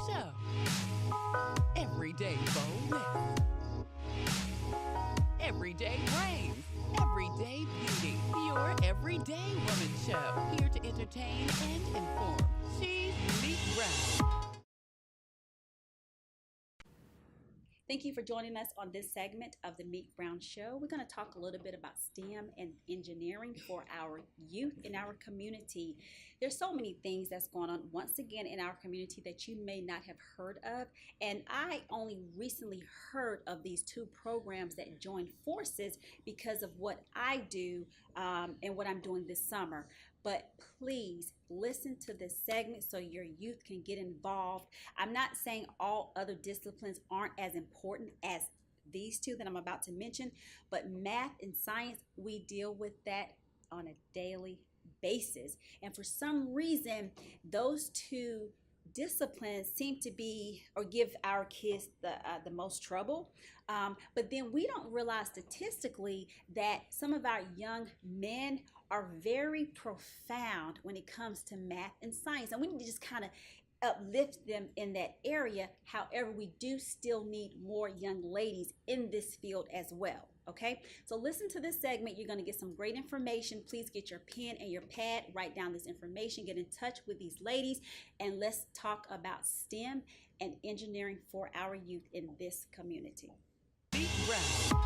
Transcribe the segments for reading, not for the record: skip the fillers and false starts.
Show. Everyday boldness. Everyday brains. Everyday beauty. Your Everyday Woman Show. Here to entertain and inform. She's Meek Brown. Thank you for joining us on this segment of the Meek Brown Show. We're going to talk a little bit about STEM and engineering for our youth in our community. There's so many things that's going on once again in our community that you may not have heard of. And I only recently heard of these two programs that joined forces because of what I do and what I'm doing this summer. But please listen to this segment so your youth can get involved. I'm not saying all other disciplines aren't as important as these two that I'm about to mention, but math and science, we deal with that on a daily basis. And for some reason, those two disciplines seem to be or give our kids the most trouble, but then we don't realize statistically that some of our young men are very profound when it comes to math and science, and we need to just kind of uplift them in that area. However, we do still need more young ladies in this field as well. Okay, so listen to this segment. You're going to get some great information. Please get your pen and your pad, write down this information, get in touch with these ladies, and let's talk about STEM and engineering for our youth in this community. Meek Brown.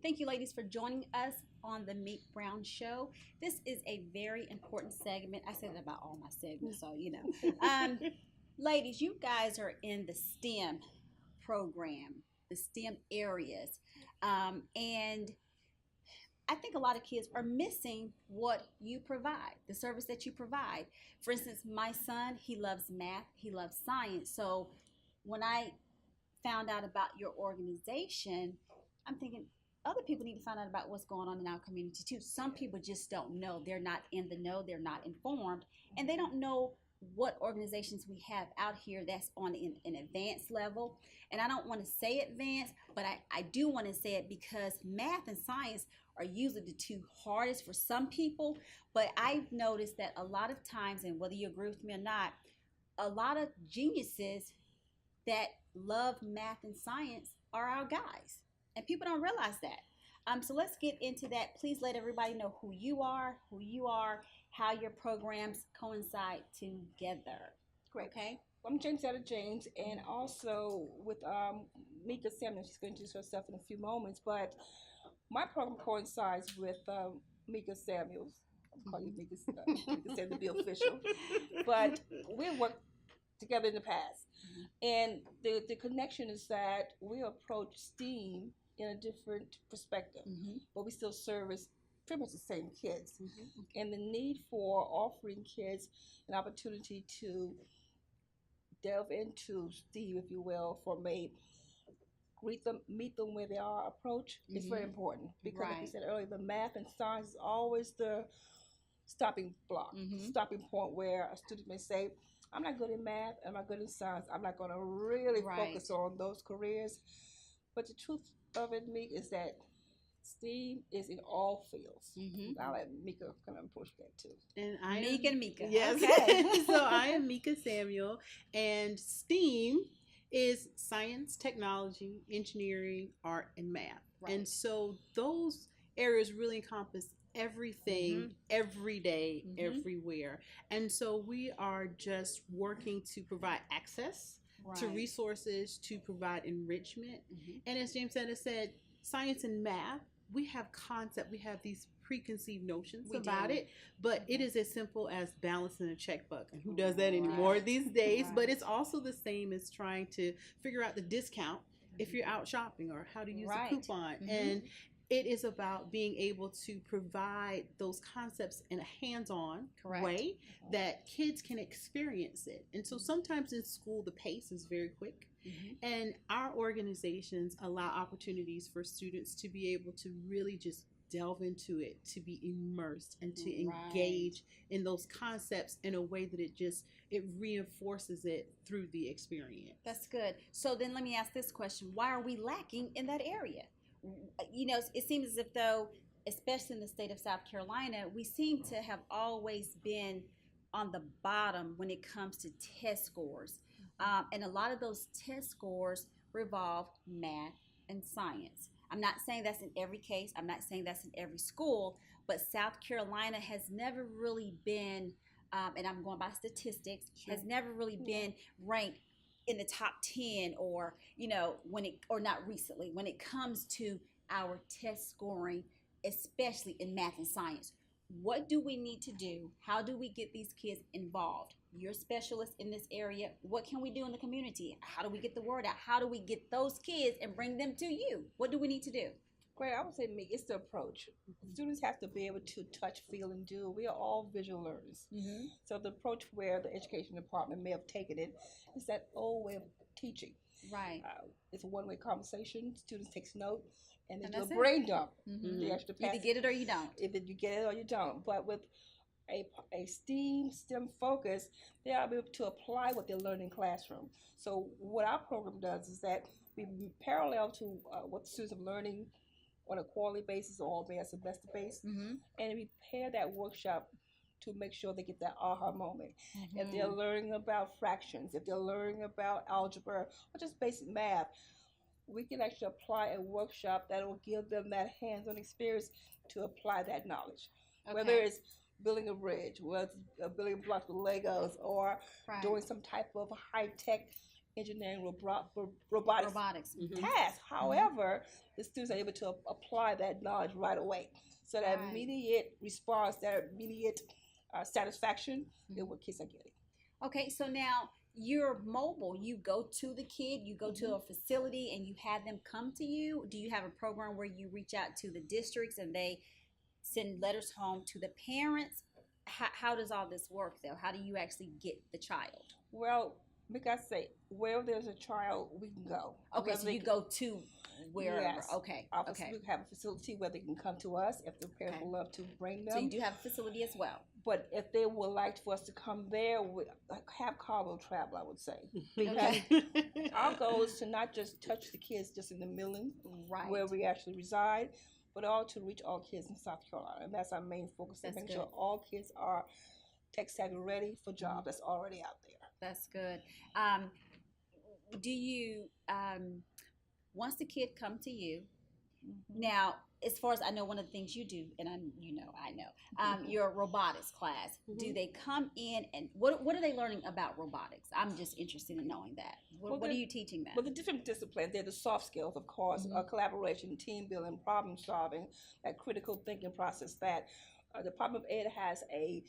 Thank you, ladies, for joining us on the Meek Brown Show. This is a very important segment. I say that about all my segments, so you know. Ladies, you guys are in the STEM program, the STEM areas, and I think a lot of kids are missing what you provide, the service that you provide. For instance, my son, he loves math, he loves science. So when I found out about your organization, I'm thinking other people need to find out about what's going on in our community too. Some people just don't know. They're not in the know, they're not informed, and they don't know what organizations we have out here that's on an advanced level. And I don't want to say advanced, but I do want to say it because math and science are usually the two hardest for some people. But I've noticed that a lot of times, and whether you agree with me or not, a lot of geniuses that love math and science are our guys. And people don't realize that. So let's get into that. Please let everybody know who you are, how your programs coincide together. Great. Okay. I'm James Etta James, and also with Meek Samuel. She's going to introduce herself in a few moments, but my program coincides with Meek Samuels. I'm calling you Meek Samuel to be official, but we've worked together in the past, and the connection is that we approach STEAM in a different perspective, but we still service pretty much the same kids, and the need for offering kids an opportunity to delve into STEAM, if you will, from a meet them where they are approach is very important, because like you said earlier, the math and science is always the stopping block, stopping point where a student may say, I'm not good in math, I'm not good in science, I'm not going to really focus on those careers. But the truth of it, Meek, is that STEAM is in all fields. I'll let Mika kind of push that too. And Meek and Mika. Yes. Okay. So I am Mika Samuel, and STEAM is science, technology, engineering, art, and math. And so those areas really encompass everything, every day, everywhere. And so we are just working to provide access to resources, to provide enrichment. And as James said, science and math, we have concept, we have these preconceived notions about it, but it is as simple as balancing a checkbook. And who does that anymore these days? But it's also the same as trying to figure out the discount if you're out shopping, or how to use a coupon. And it is about being able to provide those concepts in a hands-on way that kids can experience it. And so sometimes in school, the pace is very quick. And our organizations allow opportunities for students to be able to really just delve into it, to be immersed and to engage in those concepts in a way that it reinforces it through the experience. That's good. So then let me ask this question. Why are we lacking in that area? You know, it seems as if though, especially in the state of South Carolina, we seem to have always been on the bottom when it comes to test scores. And a lot of those test scores revolve math and science. I'm not saying that's in every case, I'm not saying that's in every school, but South Carolina has never really been, and I'm going by statistics, has never really been ranked in the top 10, or when it, or not recently, when it comes to our test scoring, especially in math and science. What do we need to do? How do we get these kids involved? You're specialists in this area. What can we do in the community? How do we get the word out? How do we get those kids and bring them to you? What do we need to do? Great, I would say, Meek, it's the approach. Students have to be able to touch, feel, and do. We are all visual learners. So the approach where the education department may have taken it is that old way of teaching. Right. It's a one-way conversation. Students takes note, and they do a that's it. brain dump. They actually pass Either get it or you don't. Either you get it or you don't. But with a STEAM focus, they are able to apply what they learn in classroom. So what our program does is that we parallel to what the students are learning on a quarterly basis or maybe a semester base, and we pair that workshop to make sure they get that aha moment. If they're learning about fractions, if they're learning about algebra or just basic math, we can actually apply a workshop that will give them that hands-on experience to apply that knowledge. Whether it's building a bridge, whether it's building blocks with Legos, or doing some type of high-tech engineering robotics task. However, the students are able to apply that knowledge right away. So that immediate response, that immediate satisfaction is what kids are getting. Okay, so now you're mobile. You go to the kid, you go to a facility, and you have them come to you. Do you have a program where you reach out to the districts and they send letters home to the parents? How does all this work, though? How do you actually get the child? Well, because I say, where there's a child, we can go. Okay, so you go to wherever. Yes. Okay. We have a facility where they can come to us if the parents would love to bring them. So you do have a facility as well. But if they would like for us to come there, we have cargo travel, I would say. Okay. Our goal is to not just touch the kids just in the milling, where we actually reside, but all to reach all kids in South Carolina. And that's our main focus, to make sure all kids are tech savvy ready for jobs that's already out there. That's good. Do you, once the kid come to you, now, as far as I know, one of the things you do, and I know, your robotics class, do they come in and what are they learning about robotics? I'm just interested in knowing that. What are you teaching them? Well, the different disciplines, they're the soft skills, of course, collaboration, team building, problem solving, that critical thinking process that the Department of Ed has a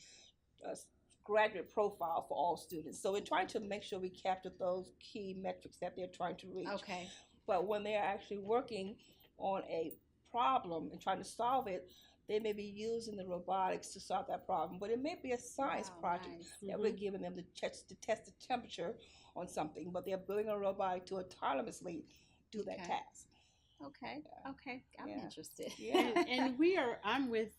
graduate profile for all students. So we're trying to make sure we capture those key metrics that they're trying to reach. Okay. But when they're actually working on a problem and trying to solve it, they may be using the robotics to solve that problem. But it may be a science project that we're giving them to test the temperature on something, but they're building a robot to autonomously do that task. Okay. I'm interested. And I'm with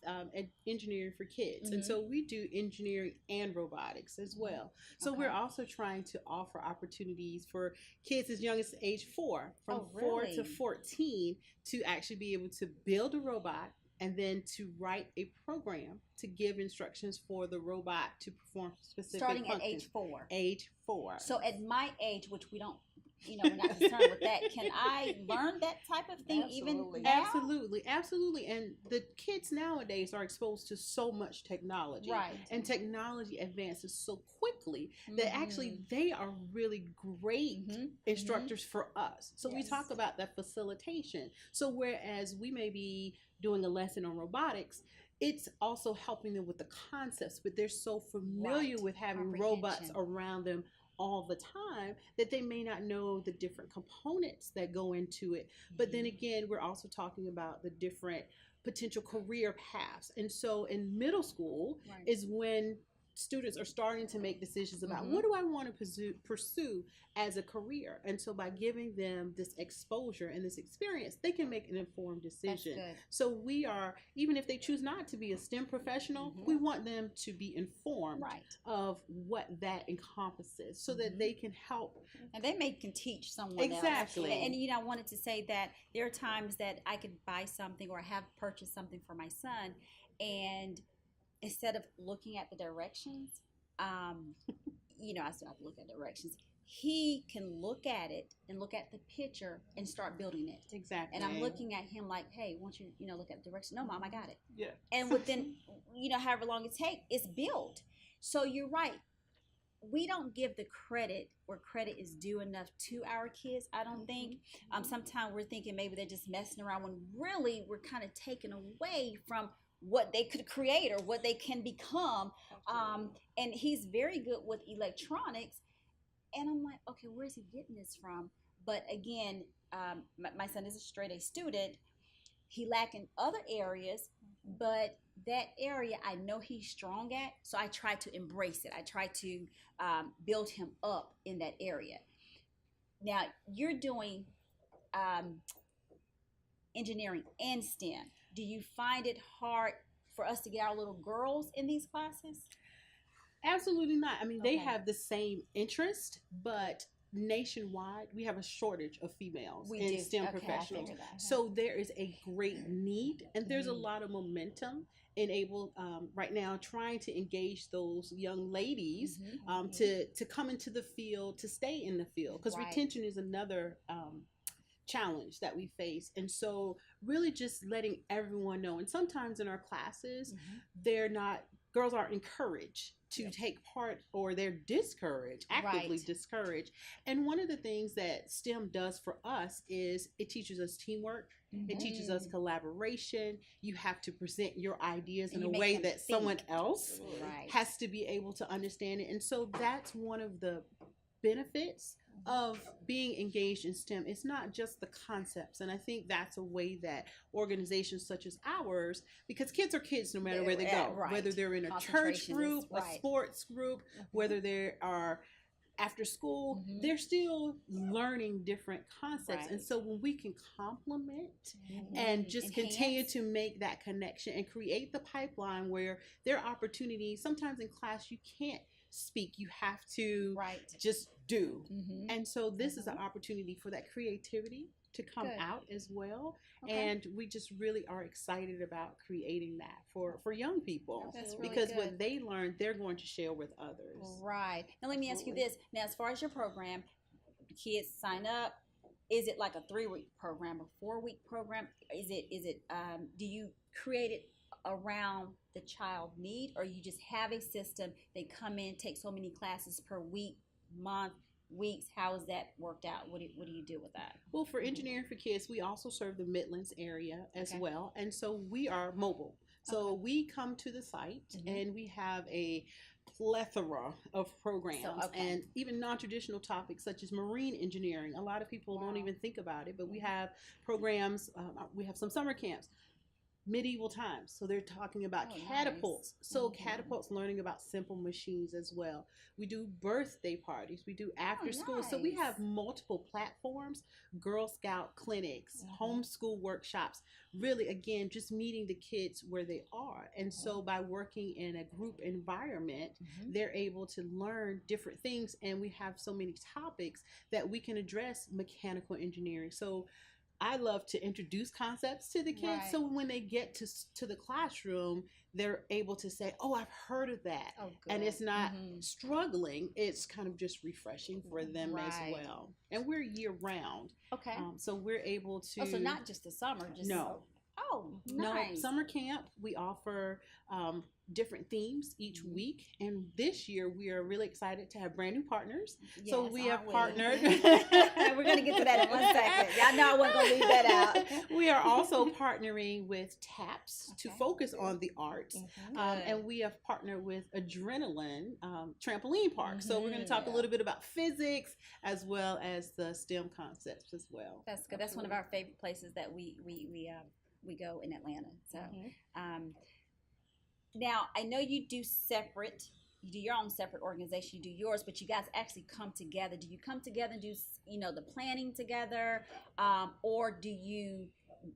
Engineering for Kids. And so we do engineering and robotics as well. So we're also trying to offer opportunities for kids as young as age 4, from 4 to 14, to actually be able to build a robot and then to write a program to give instructions for the robot to perform specific Starting functions. at age 4. Age 4. So at my age, which we don't, we're not concerned with that, can I learn that type of thing even now? Absolutely. And the kids nowadays are exposed to so much technology. Right. And technology advances so quickly that actually they are really great instructors for us. So we talk about that facilitation. So whereas we may be doing a lesson on robotics, it's also helping them with the concepts, but they're so familiar with having robots around them all the time that they may not know the different components that go into it. But then again, we're also talking about the different potential career paths. And so in middle school is when students are starting to make decisions about what do I want to pursue as a career. And so by giving them this exposure and this experience, they can make an informed decision. So we are, even if they choose not to be a STEM professional, we want them to be informed of what that encompasses so that they can help. And they can teach someone else. And I wanted to say that there are times that I could buy something or have purchased something for my son, and instead of looking at the directions, I still have to look at directions. He can look at it and look at the picture and start building it. Exactly. And I'm looking at him like, hey, won't you, look at the direction? No, Mom, I got it. Yeah. And within, however long it takes, it's built. So you're right. We don't give the credit where credit is due enough to our kids, I don't think. Sometimes we're thinking maybe they're just messing around when really we're kind of taken away from what they could create or what they can become. And he's very good with electronics. And I'm like, okay, where's he getting this from? But again, my son is a straight A student. He lack in other areas, but that area I know he's strong at, so I try to embrace it. I try to build him up in that area. Now, you're doing engineering and STEM. Do you find it hard for us to get our little girls in these classes? Absolutely not. I mean, they Okay. have the same interest, but nationwide, we have a shortage of females We in do. STEM Okay, I professionals. figured that. So there is a great need, and there's a lot of momentum in right now trying to engage those young ladies to come into the field, to stay in the field, because Right. retention is another challenge that we face. And so really just letting everyone know, and sometimes in our classes girls aren't encouraged to take part, or they're discouraged, actively Right. discouraged. And one of the things that STEM does for us is it teaches us teamwork. It teaches us collaboration. You have to present your ideas And in you a make way them that someone think. else Right. has to be able to understand it. And so that's one of the benefits of being engaged in STEM. It's not just the concepts. And I think that's a way that organizations such as ours, because kids are kids no matter where they go, Right. whether they're in a church Concentration is- group, a right. sports group, whether they are after school, they're still learning different concepts. And Right. so when we can complement and just continue Enhance. to make that connection and create the pipeline where there are opportunities, sometimes in class you can't speak, you have to Right. just do. Mhm. And so this is an opportunity for that creativity to come Good. out as well. Okay. And we just really are excited about creating that for young people. That's really because good. what they learn, they're going to share with others. Right. Now let me ask you Absolutely. this. Now, as far as your program, the kids sign up. Is it like a 3-week program, a 4-week program? Is it? Do you create it around the child need, or you just have a system? They come in, take so many classes per week, month, weeks. How is that worked out? What do you do with that? Well, for Engineering for Kids, we also serve the Midlands area as Okay. well. And so we are mobile. So we come to the site and we have a plethora of programs and even non-traditional topics such as marine engineering. A lot of people don't even think about it, but we have programs, we have some summer camps. Medieval times, so they're talking about catapults. Nice. So catapults, learning about simple machines as well. We do birthday parties, we do after school. So we nice. have multiple platforms, Girl Scout clinics, homeschool workshops, really again just meeting the kids where they are. And so by working in a group environment, they're able to learn different things, and we have so many topics that we can address mechanical engineering. So I love to introduce concepts to the kids, so when they get to the classroom, they're able to say, "Oh, I've heard of that," and it's not struggling. It's kind of just refreshing for them as well. And we're year round, Okay. so we're able to. Oh, so not just the summer, just No. Oh, No, nice. summer camp, we offer different themes each week. And this year, we are really excited to have brand new partners. So we have partnered. We're going to get to that in one second. Y'all know I wasn't going to leave that out. We are also partnering with TAPS to focus on the arts. And we have partnered with Adrenaline Trampoline Park. So we're going to talk a little bit about physics as well as the STEM concepts as well. That's good. That's one of our favorite places that we go in Atlanta. So now I know you do your own separate organization, you do yours, but you guys actually come together. Do you come together and do the planning together, or do you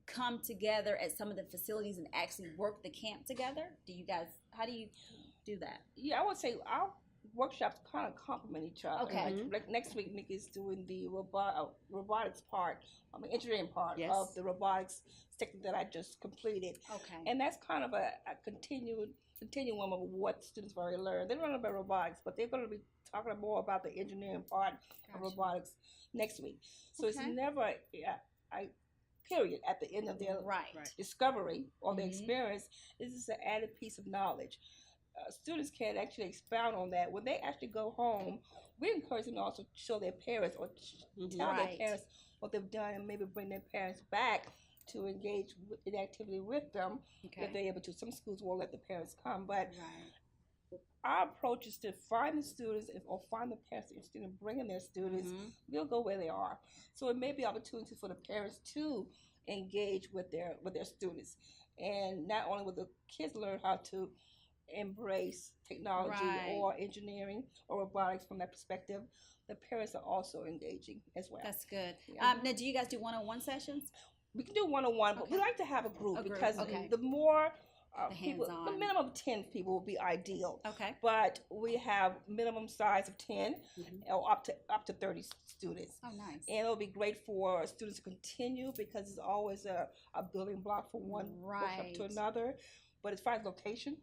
come together at some of the facilities and actually work the camp together? How do you do that? Yeah, I would say workshops kind of complement each other. Okay. Like next week, Meek is doing the robotics part, engineering part Yes. of the robotics section that I just completed. Okay. And that's kind of a continuum of what students have already learned. They learn about robotics, but they're going to be talking more about the engineering part of robotics next week. So it's never a period at the end of their discovery or their experience. This is an added piece of knowledge. Students can actually expound on that. When they actually go home, we encourage them to also show their parents or tell their parents what they've done and maybe bring their parents back to engage in activity with them if they're able to. Some schools won't let the parents come, but our approach is to find the students or find the parents interested in bringing their students. We'll go where they are. So it may be opportunity for the parents to engage with their students, and not only will the kids learn how to embrace technology or engineering or robotics from that perspective, the parents are also engaging as well. That's good. Now, do you guys do one-on-one sessions? We can do one-on-one, but we like to have a group because the more people, the minimum of 10 people will be ideal. But we have minimum size of 10 or up to 30 students. Oh, nice. And it'll be great for students to continue because it's always a building block from one workshop to another. But as far as location,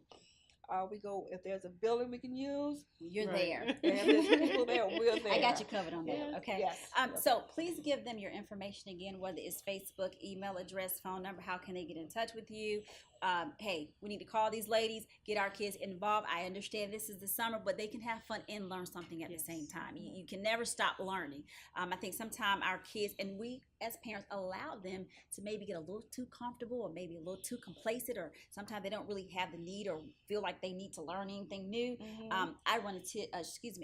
we go, if there's a building we can use, you're there. And if there's people there, we're there. I got you covered on that. Okay. Yes. So please give them your information again, whether it's Facebook, email address, phone number. How can they get in touch with you? Hey, we need to call these ladies, get our kids involved. I understand this is the summer, but they can have fun and learn something at the same time. You can never stop learning. I think sometimes our kids, and we as parents allow them to maybe get a little too comfortable or maybe a little too complacent, or sometimes they don't really have the need or feel like they need to learn anything new. I run a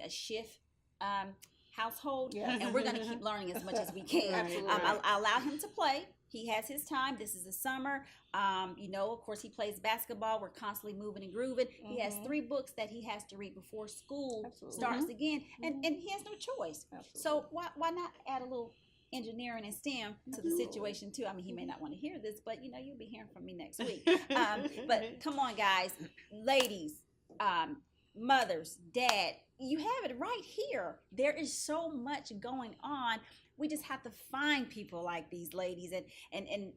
shift household, and we're going to keep learning as much as we can. I allow him to play. He has his time. This is the summer. Of course, he plays basketball. We're constantly moving and grooving. He has 3 books that he has to read before school starts again, and he has no choice. So why not add a little engineering and STEM to the situation too? I mean, he may not want to hear this, but you'll be hearing from me next week. But come on, guys, ladies, mothers, dad, you have it right here. There is so much going on. We just have to find people like these ladies, and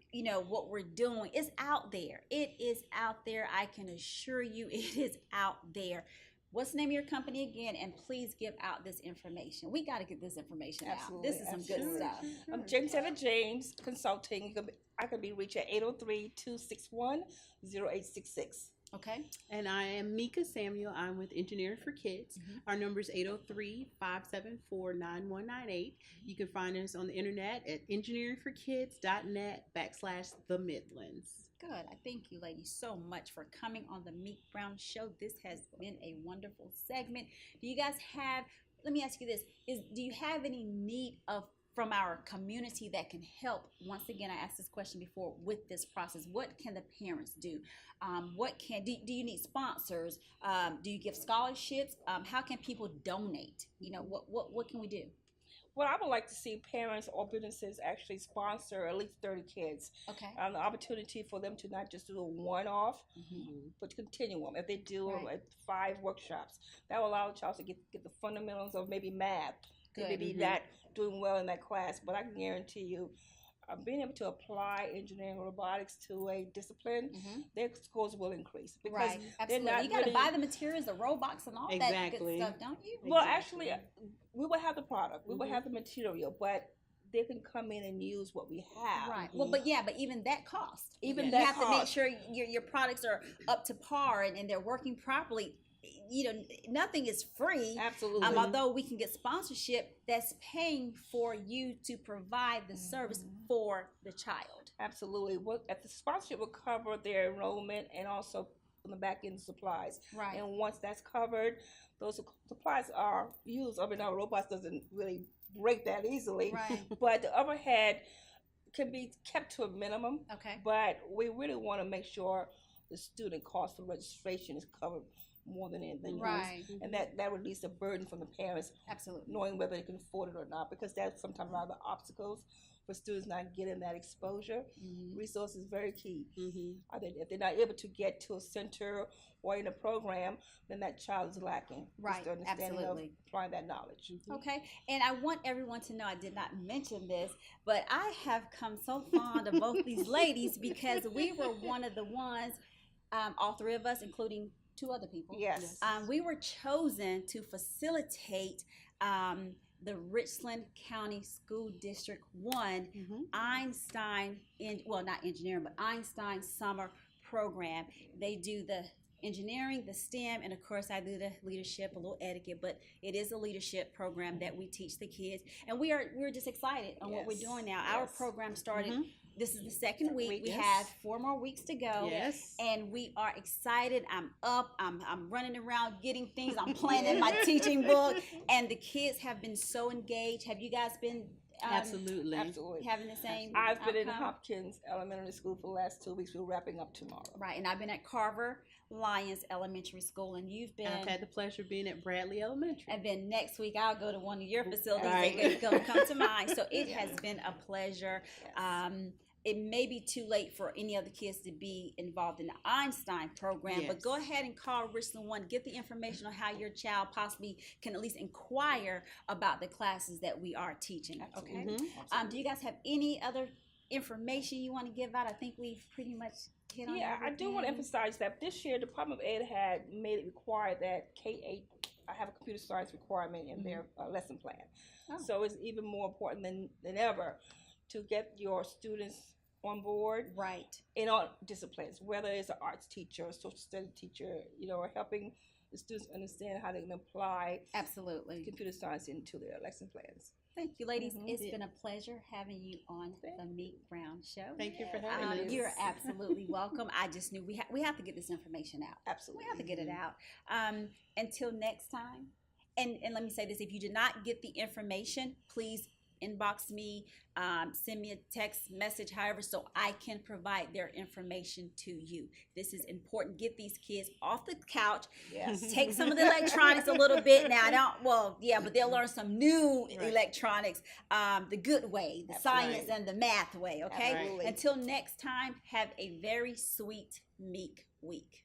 what we're doing is out there. It is out there. I can assure you it is out there. What's the name of your company again? And please give out this information. We got to get this information out. This is some good stuff. I'm James James Consulting. I can be reached at 803-261-0866. Okay. And I am Mika Samuel. I'm with Engineering for Kids. Our number is 803-574-9198. You can find us on the internet at engineeringforkids.net/the Midlands. Good. I thank you, ladies, so much for coming on the Meek Brown Show. This has been a wonderful segment. Do you guys have, let me ask you this, do you have any need from our community that can help? Once again, I asked this question before, with this process. What can the parents do? Do you need sponsors? Do you give scholarships? How can people donate? What can we do? Well, I would like to see parents or businesses actually sponsor at least 30 kids. Okay. The opportunity for them to not just do a one-off, but to continue them. If they do 5 workshops, that will allow the child to get the fundamentals of maybe math. They may be not doing well in that class, but I can guarantee you, being able to apply engineering or robotics to a discipline, their scores will increase. Because absolutely. You got to buy the materials, the robots, and all that good stuff, don't you? Well, actually, we will have the product, we will have the material, but they can come in and use what we have. Right. Well, but even that costs. You have to make sure your products are up to par and they're working properly. Nothing is free. Absolutely. Although we can get sponsorship that's paying for you to provide the service for the child. Absolutely. The sponsorship will cover their enrollment and also on the back end supplies. Right. And once that's covered, those supplies are used. I mean, our robots doesn't really break that easily. Right. But the overhead can be kept to a minimum. Okay. But we really want to make sure the student cost for registration is covered more than anything else. And that releases a burden from the parents. Absolutely. Knowing whether they can afford it or not, because that's sometimes one of the obstacles for students not getting that exposure. Resources is very key. If they're not able to get to a center or in a program, then that child is lacking. Right, Just the understanding absolutely. of applying that knowledge. Okay, and I want everyone to know I did not mention this, but I have come so fond of both these ladies because we were one of the ones, all three of us, including two other people. Yes. We were chosen to facilitate the Richland County School District 1 Einstein, not engineering, but Einstein summer program. They do the engineering, the STEM, and of course I do the leadership, a little etiquette, but it is a leadership program that we teach the kids, and we're just excited on what we're doing now. Our program started, this is the second week. We have 4 more weeks to go. Yes. And we are excited. I'm up, I'm running around getting things, I'm planning my teaching book, and the kids have been so engaged. Have you guys been Absolutely. having the same I've been in outcome? Hopkins Elementary School for the last 2 weeks. We're wrapping up tomorrow. Right, and I've been at Carver Lyons Elementary School, and you've been. I've had the pleasure of being at Bradley Elementary. And then next week I'll go to one of your facilities. Right. They're going to come to mine. So it has been a pleasure. It may be too late for any other kids to be involved in the Einstein program, but go ahead and call Richland 1. Get the information on how your child possibly can at least inquire about the classes that we are teaching. Okay. Do you guys have any other information you want to give out? I think we've pretty much hit on I do want to emphasize that this year, the Department of Ed had made it required that K-8 have a computer science requirement in their lesson plan. So it's even more important than ever to get your students on board, right, in all disciplines, whether it's an arts teacher, a social studies teacher, or helping the students understand how they can apply computer science into their lesson plans. Thank you, ladies. It's been a pleasure having you on the Meek Brown Show. Thank you for having us. You're absolutely welcome. I just knew we have to get this information out. Absolutely. We have to get it out. Until next time, and let me say this, if you did not get the information, please inbox me, send me a text message, however, so I can provide their information to you. This is important. Get these kids off the couch. Take some of the electronics a little bit now. But they'll learn some new electronics, the good way, the science and the math way, okay? Until next time, have a very sweet Meek week.